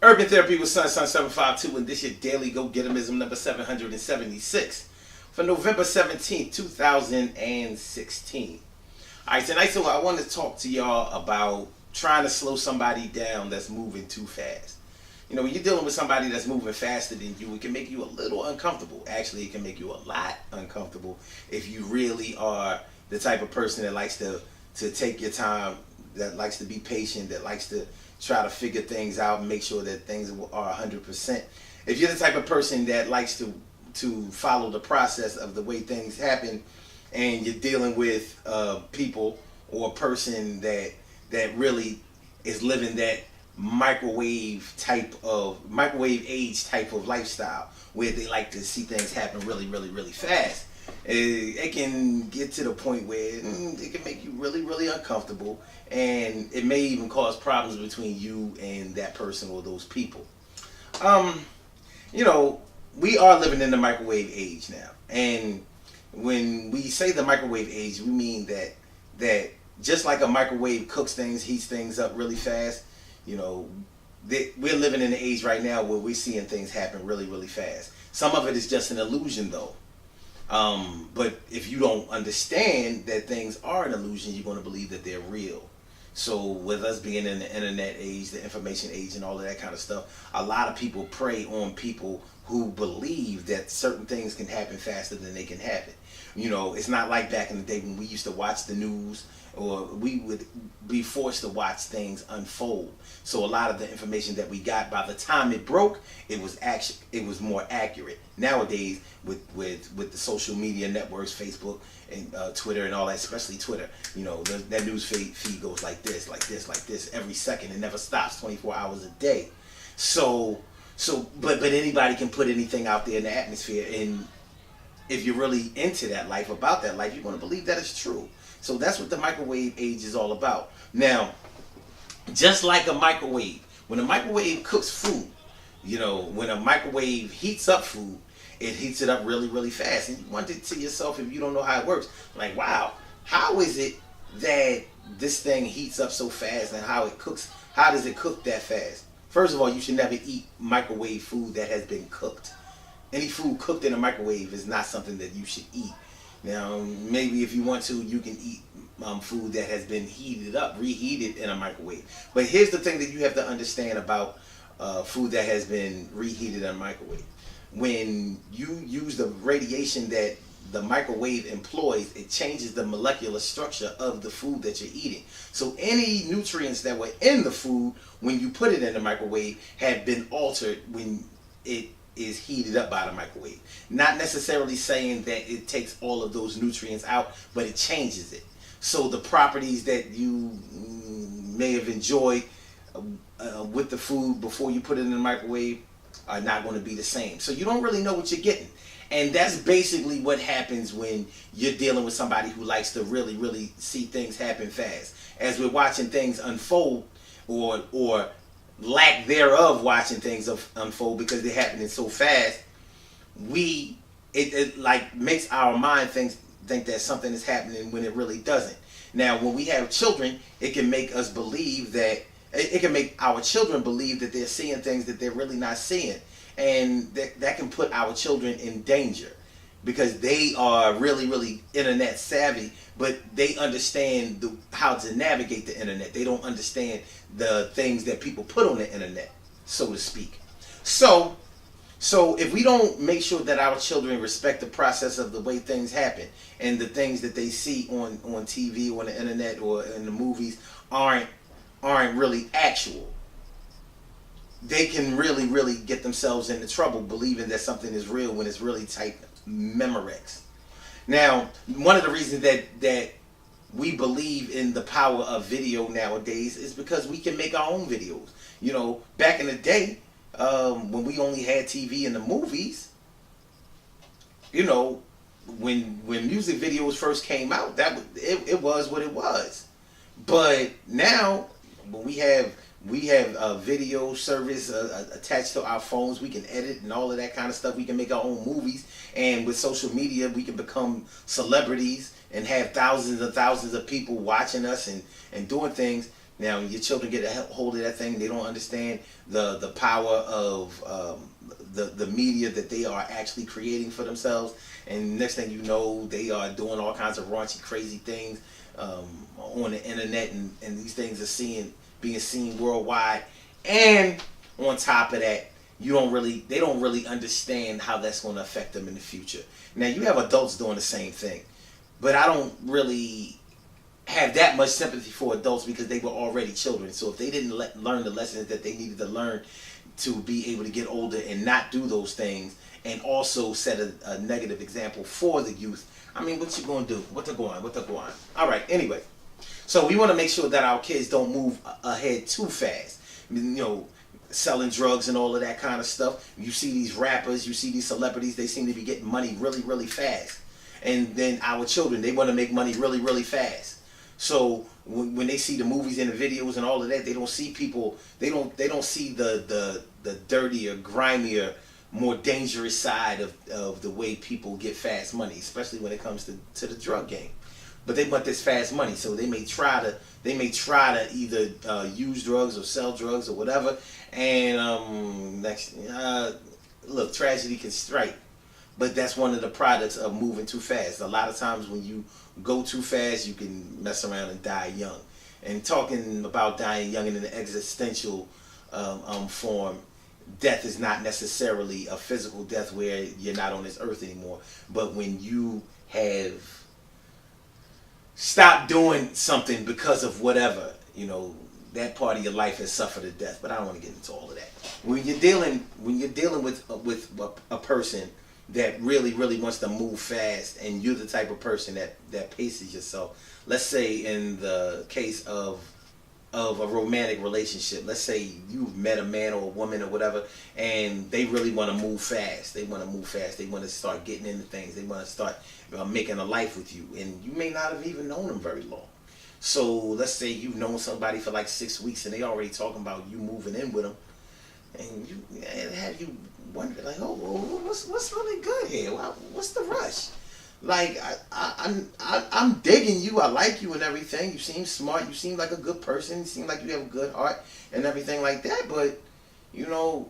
Urban Therapy with Sun 752, and this your daily Go Getimism number 776 for November 17th, 2016. Alright, tonight so I want to talk to y'all about trying to slow somebody down that's moving too fast. You know, when you're dealing with somebody that's moving faster than you, it can make you a little uncomfortable. Actually, it can make you a lot uncomfortable if you really are the type of person that likes to take your time, that likes to be patient, that likes to try to figure things out and make sure that things are 100%. If you're the type of person that likes to follow the process of the way things happen, and you're dealing with people or a person that really is living that microwave age type of lifestyle where they like to see things happen really fast, it can get to the point where it can make you really uncomfortable, and it may even cause problems between you and that person or those people. You know, we are living in the microwave age now, and when we say the microwave age, we mean that just like a microwave cooks things, heats things up really fast, you know, we're living in an age right now where we're seeing things happen really fast. Some of it is just an illusion though. But if you don't understand that things are an illusion, you're going to believe that they're real. So with us being in the internet age, the information age, and all of that kind of stuff, a lot of people prey on people who believe that certain things can happen faster than they can happen. You know, it's not like back in the day when we used to watch the news, or we would be forced to watch things unfold. So a lot of the information that we got, by the time it broke, it was more accurate. Nowadays, with the social media networks, Facebook and Twitter and all that, especially Twitter, you know, that news feed goes like this every second. It never stops, 24 hours a day. But anybody can put anything out there in the atmosphere, and if you're really into that life, about that life, you're going to believe that it's true. So that's what the microwave age is all about. Now, just like a microwave, when a microwave cooks food, you know, when a microwave heats up food, it heats it up really fast. And you wonder to yourself, if you don't know how it works, like, wow, how is it that this thing heats up so fast, and how does it cook that fast? First of all, you should never eat microwave food that has been cooked. Any food cooked in a microwave is not something that you should eat. Now, maybe if you want to, you can eat food that has been reheated in a microwave. But here's the thing that you have to understand about food that has been reheated in a microwave. When you use the radiation that the microwave employs, it changes the molecular structure of the food that you're eating. So any nutrients that were in the food when you put it in the microwave have been altered when it is heated up by the microwave. Not necessarily saying that it takes all of those nutrients out, but it changes it. So the properties that you may have enjoyed with the food before you put it in the microwave are not going to be the same. So you don't really know what you're getting. And that's basically what happens when you're dealing with somebody who likes to really see things happen fast. As we're watching things unfold, or lack thereof watching things unfold because they're happening so fast, it like makes our mind think that something is happening when it really doesn't. Now, when we have children, it can make us believe that it can make our children believe that they're seeing things that they're really not seeing, and that can put our children in danger because they are really internet savvy, but they understand how to navigate the internet. They don't understand the things that people put on the internet, so to speak. So if we don't make sure that our children respect the process of the way things happen, and the things that they see on TV or on the internet or in the movies aren't really actual, they can really get themselves into trouble believing that something is real when it's really type Memorex. Now, one of the reasons that we believe in the power of video nowadays is because we can make our own videos. You know, back in the day, when we only had TV and the movies, you know, when music videos first came out, it was what it was. But now, when we have a video service attached to our phones, we can edit and all of that kind of stuff. We can make our own movies, and with social media, we can become celebrities and have thousands and thousands of people watching us and doing things. Now, your children get a hold of that thing, they don't understand the power of the media that they are actually creating for themselves. And next thing you know, they are doing all kinds of raunchy, crazy things on the internet, and these things are being seen worldwide. And on top of that, they don't really understand how that's going to affect them in the future. Now, you have adults doing the same thing, but I don't really have that much sympathy for adults because they were already children. So if they didn't learn the lessons that they needed to learn to be able to get older and not do those things, and also set a negative example for the youth, I mean, what you gonna do? What to go on? All right, anyway. So we want to make sure that our kids don't move ahead too fast. You know, selling drugs and all of that kind of stuff. You see these rappers, you see these celebrities, they seem to be getting money really, really fast. And then our children, they want to make money really, really fast. So when they see the movies and the videos and all of that, they don't see people, they don't see the dirtier, grimier, more dangerous side of the way people get fast money, especially when it comes to the drug game. But they want this fast money, so they may try to either use drugs or sell drugs or whatever. And look, tragedy can strike, but that's one of the products of moving too fast. A lot of times when you go too fast, you can mess around and die young. And talking about dying young in an existential form, death is not necessarily a physical death where you're not on this earth anymore, but when you have stopped doing something because of whatever, you know, that part of your life has suffered a death. But I don't want to get into all of that. When you're dealing with a person that really, really wants to move fast, and you're the type of person that paces yourself. Let's say in the case of a romantic relationship, let's say you've met a man or a woman or whatever, and they really want to move fast. They want to start getting into things. They want to start making a life with you, and you may not have even known them very long. So let's say you've known somebody for like 6 weeks, and they already talking about you moving in with them, and have you wonder like, oh, what's really good here? What's the rush? Like, I'm digging you. I like you and everything. You seem smart. You seem like a good person. You seem like you have a good heart and everything like that. But, you know,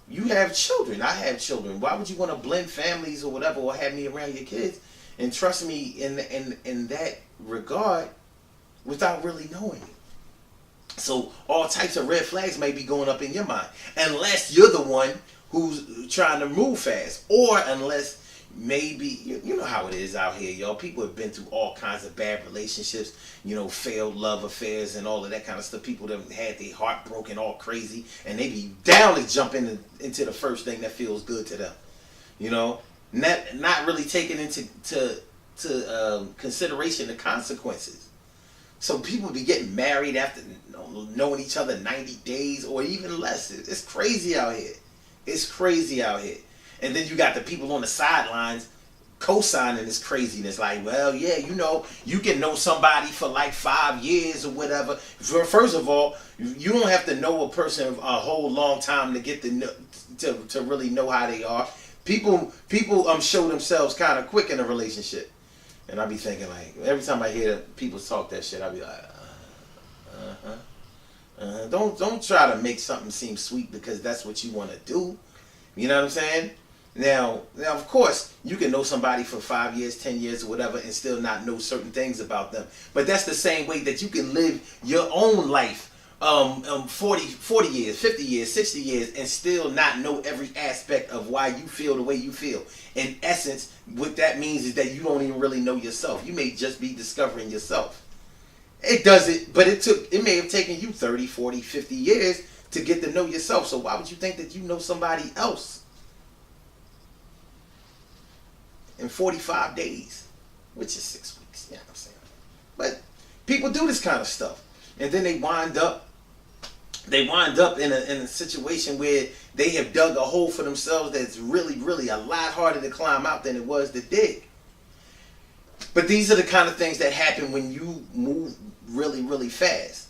you have children. I have children. Why would you want to blend families or whatever, or have me around your kids? And trust me in that regard without really knowing me. So all types of red flags may be going up in your mind, unless you're the one who's trying to move fast, or unless maybe, you know how it is out here, y'all. People have been through all kinds of bad relationships, you know, failed love affairs and all of that kind of stuff. People that have had their heart broken all crazy, and they be down to jump into the first thing that feels good to them. You know, not really taking into consideration the consequences. So people be getting married after knowing each other 90 days or even less. It's crazy out here. It's crazy out here. And then you got the people on the sidelines co-signing this craziness. Like, well, yeah, you know, you can know somebody for like 5 years or whatever. First of all, you don't have to know a person a whole long time to get to really know how they are. People show themselves kind of quick in a relationship. And I be thinking, like, every time I hear people talk that shit, I be like, don't try to make something seem sweet because that's what you want to do. You know what I'm saying? Now, of course, you can know somebody for 5 years, 10 years, or whatever, and still not know certain things about them. But that's the same way that you can live your own life 40 years, 50 years, 60 years, and still not know every aspect of why you feel the way you feel. In essence, what that means is that you don't even really know yourself. You may just be discovering yourself. It doesn't, but it may have taken you 30, 40, 50 years to get to know yourself. So why would you think that you know somebody else in 45 days, which is 6 weeks? You know what I'm saying? But people do this kind of stuff, and then they wind up in a situation where they have dug a hole for themselves that's really, really a lot harder to climb out than it was to dig. But these are the kind of things that happen when you move really, really fast.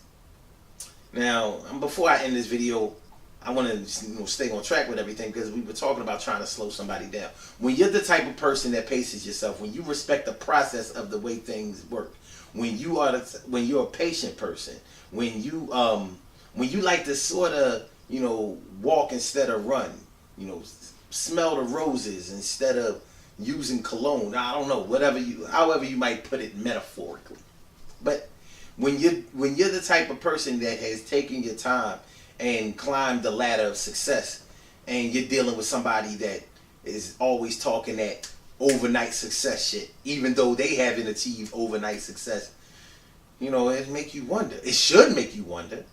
Now, before I end this video, I want to stay on track with everything, because we were talking about trying to slow somebody down. When you're the type of person that paces yourself, when you respect the process of the way things work, when you're a patient person, when you like to sort of, walk instead of run, smell the roses instead of using cologne. I don't know, however you might put it metaphorically. But when you're the type of person that has taken your time and climbed the ladder of success, and you're dealing with somebody that is always talking that overnight success shit, even though they haven't achieved overnight success, it make you wonder. It should make you wonder.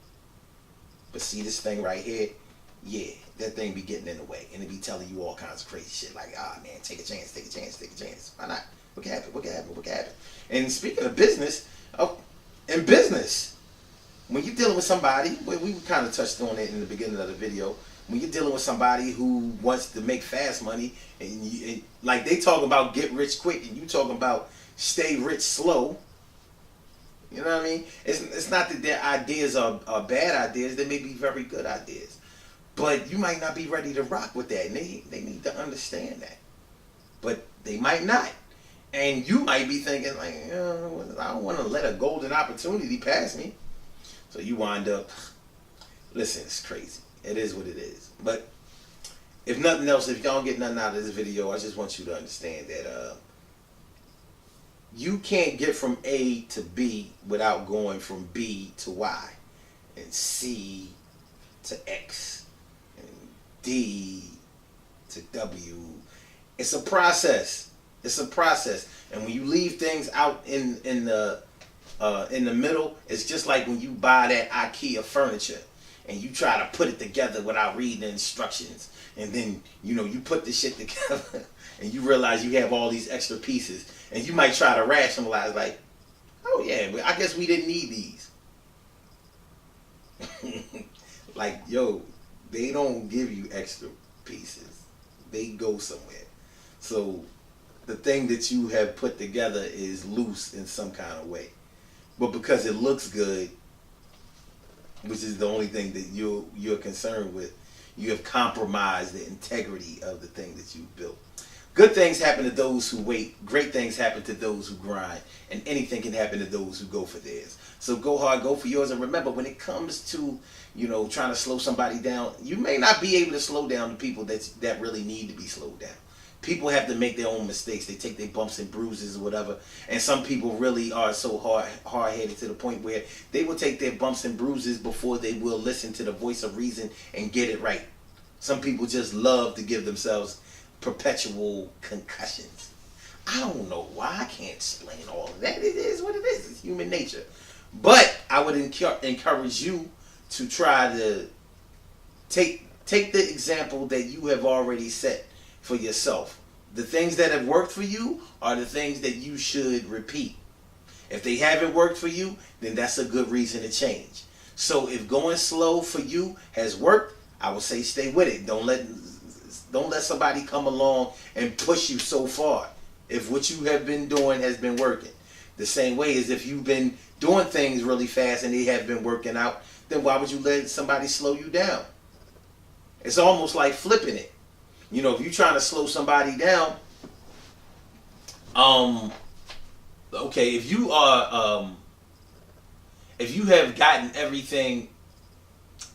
But see this thing right here, yeah, that thing be getting in the way, and it be telling you all kinds of crazy shit like, man, take a chance, take a chance, take a chance. Why not? What can happen? What can happen? What can happen? And speaking of business, in business, when you're dealing with somebody, we kind of touched on it in the beginning of the video. When you're dealing with somebody who wants to make fast money, and like they talk about get rich quick, and you talking about stay rich slow. You know what I mean? It's not that their ideas are bad ideas. They may be very good ideas. But you might not be ready to rock with that. And they need to understand that. But they might not. And you might be thinking, like, I don't want to let a golden opportunity pass me. So you wind up, listen, it's crazy. It is what it is. But if nothing else, if y'all don't get nothing out of this video, I just want you to understand that you can't get from A to B without going from B to Y and C to X and D to W. It's a process. It's a process. And when you leave things out in the middle, it's just like when you buy that IKEA furniture and you try to put it together without reading the instructions, and then you put the shit together and you realize you have all these extra pieces, and you might try to rationalize like, oh yeah, but I guess we didn't need these. Like, yo, they don't give you extra pieces. They go somewhere. So the thing that you have put together is loose in some kind of way. But because it looks good, which is the only thing that you're concerned with, you have compromised the integrity of the thing that you built. Good things happen to those who wait. Great things happen to those who grind. And anything can happen to those who go for theirs. So go hard, go for yours. And remember, when it comes to, trying to slow somebody down, you may not be able to slow down the people that really need to be slowed down. People have to make their own mistakes. They take their bumps and bruises or whatever. And some people really are so hard-headed to the point where they will take their bumps and bruises before they will listen to the voice of reason and get it right. Some people just love to give themselves perpetual concussions. I don't know why. I can't explain all of that. It is what it is. It's human nature. But I would encourage you to try to take the example that you have already set for yourself. The things that have worked for you are the things that you should repeat. If they haven't worked for you, then that's a good reason to change. So if going slow for you has worked, I would say stay with it. Don't let somebody come along and push you so far if what you have been doing has been working. The same way as if you've been doing things really fast and they have been working out, then why would you let somebody slow you down? It's almost like flipping it. If you're trying to slow somebody down, okay, if you have gotten everything,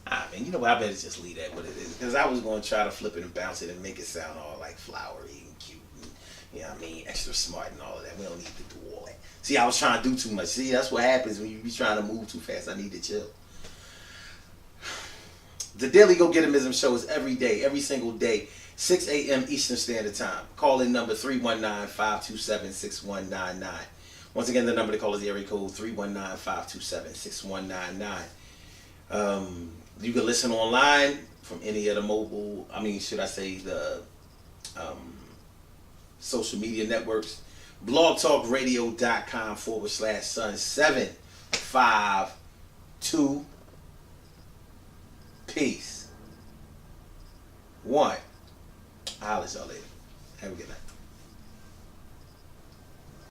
man, you know what, I better just leave that what it is, because I was going to try to flip it and bounce it and make it sound all like flowery and cute and, extra smart and all of that. We don't need to do all that. See, I was trying to do too much. See, that's what happens when you be trying to move too fast. I need to chill. The Daily Go Getimism show is every day, every single day, 6 a.m. Eastern Standard Time. Call in number 319-527-6199. Once again, the number to call is the area code 319-527-6199. You can listen online from any of the the social media networks. blogtalkradio.com/Sun752. Peace. 1. I'll let y'all later. Have a good night.